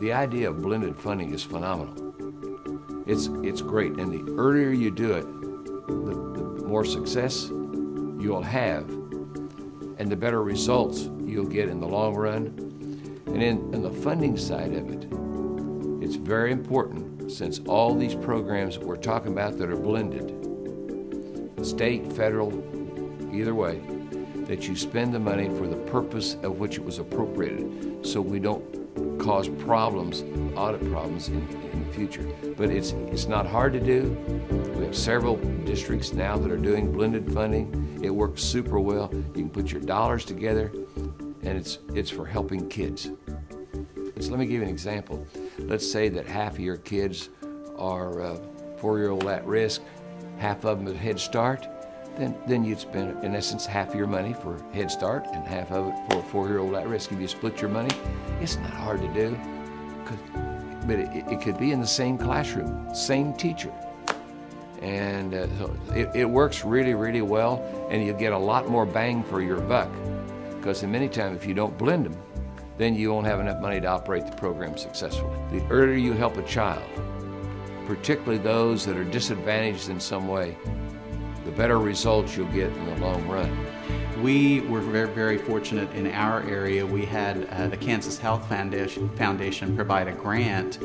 The idea of blended funding is phenomenal. It's great, and the earlier you do it, the more success you'll have, and the better results you'll get in the long run. And in the funding side of it, it's very important, since all these programs that we're talking about that are blended, state, federal, either way, that you spend the money for the purpose of which it was appropriated, so we don't cause problems, audit problems in the future. But it's not hard to do. We have several districts now that are doing blended funding. It works super well. You can put your dollars together, and it's for helping kids. So let me give you an example. Let's say that half of your kids are 4-year-old at risk, half of them at Head Start. Then you'd spend, in essence, half of your money for Head Start and half of it for a 4-year-old at risk. If you split your money, it's not hard to do, but it could be in the same classroom, same teacher. And so it works really, really well, and you get a lot more bang for your buck, because many times if you don't blend them, then you won't have enough money to operate the program successfully. The earlier you help a child, particularly those that are disadvantaged in some way, the better results you'll get in the long run. We were very, very fortunate in our area. We had the Kansas Health Foundation provide a grant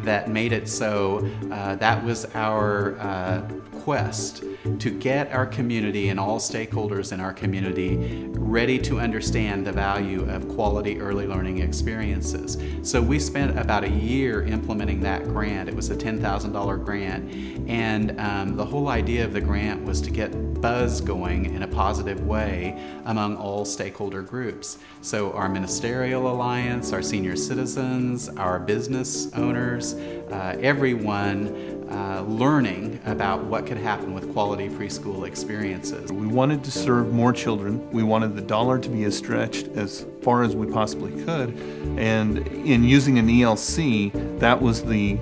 that made it so that was our quest to get our community and all stakeholders in our community ready to understand the value of quality early learning experiences. So we spent about a year implementing that grant. It was a $10,000 grant, and the whole idea of the grant was to get buzz going in a positive way among all stakeholder groups. So our ministerial alliance, our senior citizens, our business owners, everyone learning about what could happen with quality preschool experiences. We wanted to serve more children. We wanted the dollar to be as stretched as far as we possibly could. And in using an ELC, that was the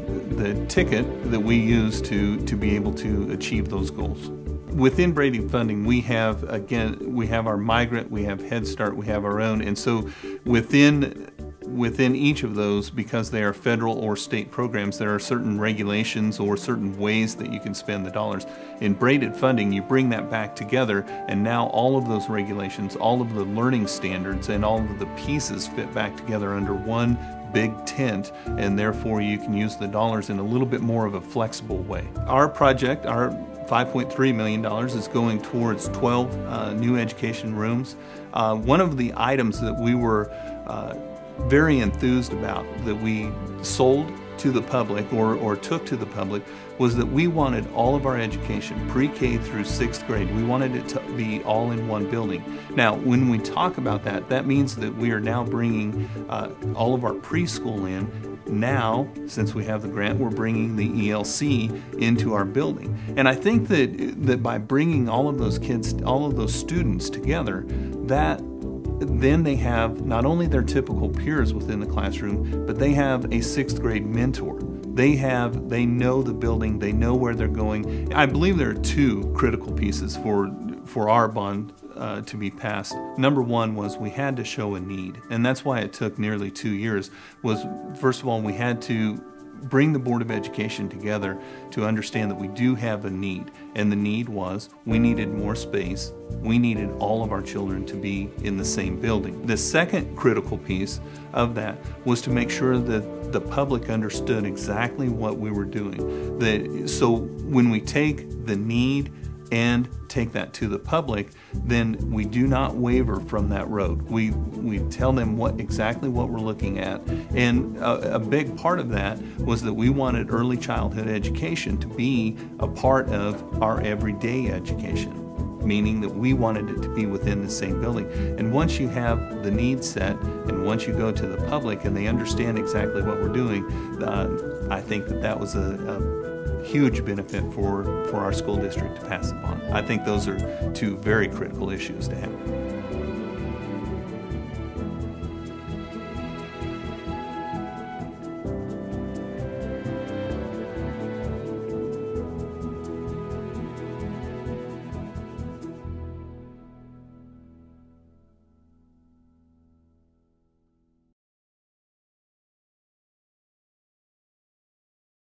ticket that we used to be able to achieve those goals. Within Braided Funding, we have our migrant, we have Head Start, we have our own, and so within each of those, because they are federal or state programs, there are certain regulations or certain ways that you can spend the dollars. In Braided Funding, you bring that back together, and now all of those regulations, all of the learning standards, and all of the pieces fit back together under one big tent, and therefore you can use the dollars in a little bit more of a flexible way. Our project, our $5.3 million is going towards 12 new education rooms. One of the items that we were very enthused about, that we sold to the public or took to the public, was that we wanted all of our education, pre-K through 6th grade, we wanted it to be all in one building. Now, when we talk about that, that means that we are now bringing all of our preschool in. Now, since we have the grant, we're bringing the ELC into our building. And I think that by bringing all of those kids, all of those students together, then they have not only their typical peers within the classroom, but they have a 6th grade mentor. They know the building, they know where they're going. I believe there are two critical pieces for our bond to be passed. Number one was we had to show a need, and that's why it took nearly 2 years. Was first of all, we had to bring the Board of Education together to understand that we do have a need, and the need was we needed more space. We needed all of our children to be in the same building. The second critical piece of that was to make sure that the public understood exactly what we were doing. So when we take the need and take that to the public, then we do not waver from that road. We tell them exactly what we're looking at. And a big part of that was that we wanted early childhood education to be a part of our everyday education, meaning that we wanted it to be within the same building. And once you have the need set, and once you go to the public and they understand exactly what we're doing, I think that was a huge benefit for our school district to pass upon. I think those are two very critical issues to have.